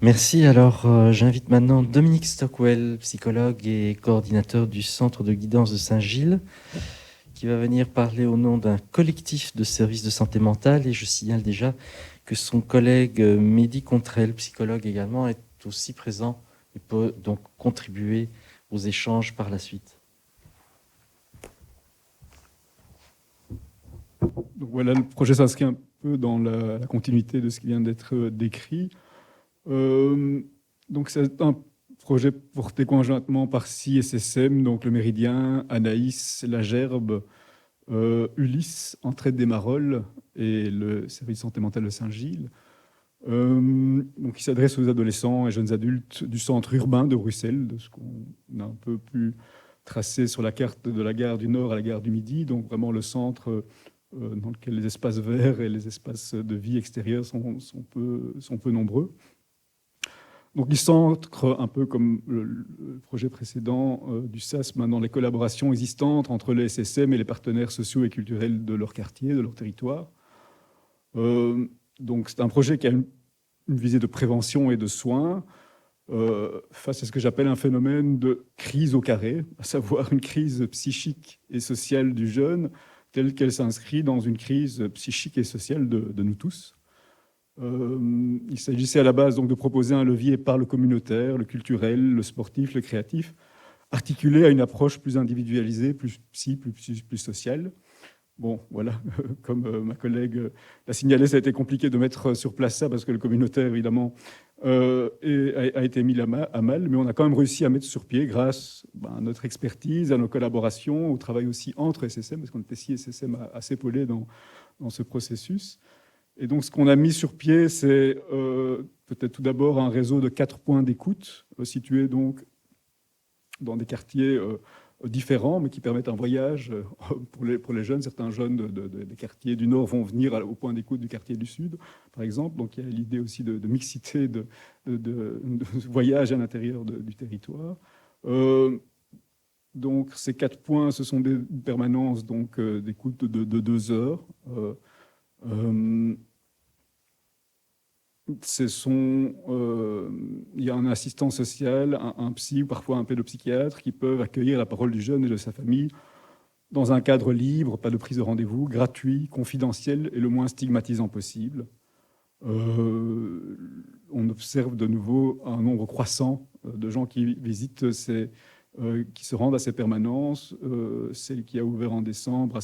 Merci. Alors, j'invite maintenant Dominique Stockwell, psychologue et coordinateur du Centre de guidance de Saint-Gilles, qui va venir parler au nom d'un collectif de services de santé mentale. Et je signale déjà que son collègue Mehdi Contrel, psychologue également, est aussi présent et peut donc contribuer aux échanges par la suite. Donc voilà, le projet s'inscrit un peu dans la continuité de ce qui vient d'être décrit. Donc c'est un projet porté conjointement par 6 SSM, donc le Méridien, Anaïs, la Gerbe, Ulysse, Entraide des Marolles et le service santé mentale de Saint-Gilles. Donc il s'adresse aux adolescents et jeunes adultes du centre urbain de Bruxelles, de ce qu'on a un peu pu tracer sur la carte de la gare du Nord à la gare du Midi, donc vraiment le centre dans lequel les espaces verts et les espaces de vie extérieure sont peu nombreux. Donc il s'ancre un peu comme le projet précédent du SASM dans les collaborations existantes entre les SSM et les partenaires sociaux et culturels de leur quartier, de leur territoire. Donc c'est un projet qui a une visée de prévention et de soins face à ce que j'appelle un phénomène de crise au carré, à savoir une crise psychique et sociale du jeune telle qu'elle s'inscrit dans une crise psychique et sociale de nous tous. Il s'agissait à la base donc de proposer un levier par le communautaire, le culturel, le sportif, le créatif, articulé à une approche plus individualisée, plus psy, plus sociale. Bon, voilà, comme ma collègue l'a signalé, ça a été compliqué de mettre sur place ça parce que le communautaire, évidemment, a été mis à mal, mais on a quand même réussi à mettre sur pied grâce à notre expertise, à nos collaborations, au travail aussi entre SSM, parce qu'on était 6 SSM à s'épauler dans ce processus. Et donc, ce qu'on a mis sur pied, c'est peut-être tout d'abord un réseau de 4 points d'écoute situés donc dans des quartiers différents, mais qui permettent un voyage pour les jeunes. Certains jeunes des quartiers du Nord vont venir au point d'écoute du quartier du Sud, par exemple. Donc, il y a l'idée aussi de mixité, de voyage à l'intérieur du territoire. Donc, ces 4 points, ce sont des permanences d'écoute de 2 heures. Il y a un assistant social, un psy ou parfois un pédopsychiatre qui peuvent accueillir la parole du jeune et de sa famille dans un cadre libre, pas de prise de rendez-vous, gratuit, confidentiel et le moins stigmatisant possible. On observe de nouveau un nombre croissant de gens qui visitent qui se rendent à ces permanences. Celle qui a ouvert en décembre à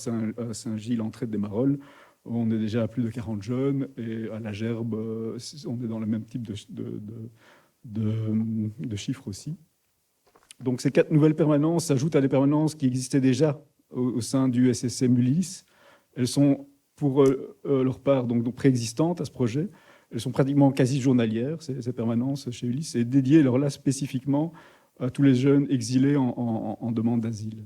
Saint-Gilles, Entraide des Marolles, on est déjà à plus de 40 jeunes, et à la Gerbe, on est dans le même type de chiffres aussi. Donc ces 4 nouvelles permanences s'ajoutent à des permanences qui existaient déjà au sein du SSM Ulysse. Elles sont pour leur part donc préexistantes à ce projet. Elles sont pratiquement quasi journalières, ces permanences chez Ulysse, et dédiées alors là spécifiquement à tous les jeunes exilés en demande d'asile.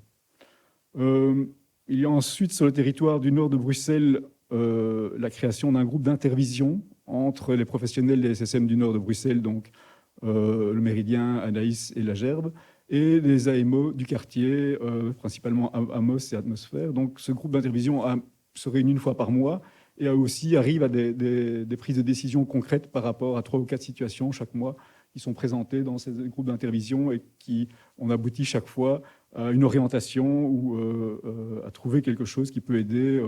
Il y a ensuite sur le territoire du nord de Bruxelles la création d'un groupe d'intervision entre les professionnels des SSM du nord de Bruxelles, donc le Méridien, Anaïs et la Gerbe, et les AMO du quartier, principalement Amos et Atmosphère. Donc ce groupe d'intervision se réunit une fois par mois et aussi arrive à des prises de décision concrètes par rapport à 3 ou 4 situations chaque mois qui sont présentées dans ces groupes d'intervision et qui on aboutit chaque fois à une orientation ou à trouver quelque chose qui peut aider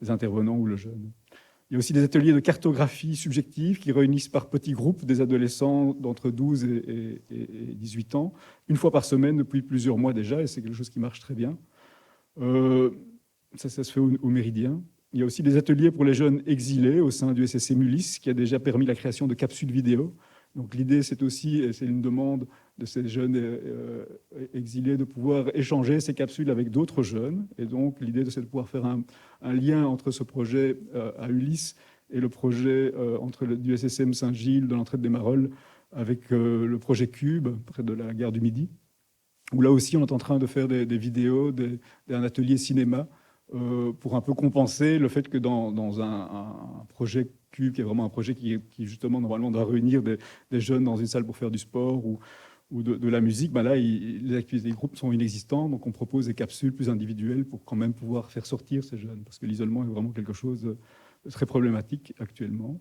les intervenants ou le jeune. Il y a aussi des ateliers de cartographie subjective qui réunissent par petits groupes des adolescents d'entre 12 et 18 ans, une fois par semaine depuis plusieurs mois déjà, et c'est quelque chose qui marche très bien. Ça se fait au Méridien. Il y a aussi des ateliers pour les jeunes exilés au sein du SSM Ulysse, qui a déjà permis la création de capsules vidéo. Donc l'idée, c'est aussi, et c'est une demande de ces jeunes exilés, de pouvoir échanger ces capsules avec d'autres jeunes. Et donc l'idée, c'est de pouvoir faire un lien entre ce projet à Ulysse et le projet du SSM Saint-Gilles, de l'Entraide des Marolles, avec le projet Cube, près de la gare du Midi, où là aussi, on est en train de faire des vidéos, un atelier cinéma, pour un peu compenser le fait que dans un projet Cube, qui est vraiment un projet qui justement, normalement, doit réunir des jeunes dans une salle pour faire du sport ou de la musique, là, les activités des groupes sont inexistantes, donc on propose des capsules plus individuelles pour quand même pouvoir faire sortir ces jeunes, parce que l'isolement est vraiment quelque chose de très problématique actuellement.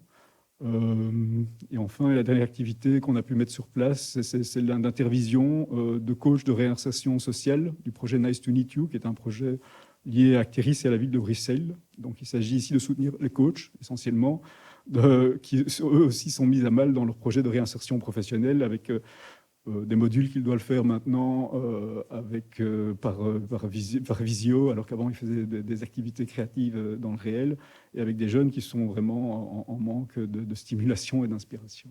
Et enfin, la dernière activité qu'on a pu mettre sur place, c'est celle d'intervision de coach de réinsertion sociale du projet Nice to Meet You, qui est un projet lié à Acteris et à la ville de Bruxelles. Donc, il s'agit ici de soutenir les coachs, essentiellement, qui eux aussi sont mis à mal dans leur projet de réinsertion professionnelle avec des modules qu'ils doivent faire maintenant par visio, alors qu'avant ils faisaient des activités créatives dans le réel, et avec des jeunes qui sont vraiment en manque de stimulation et d'inspiration.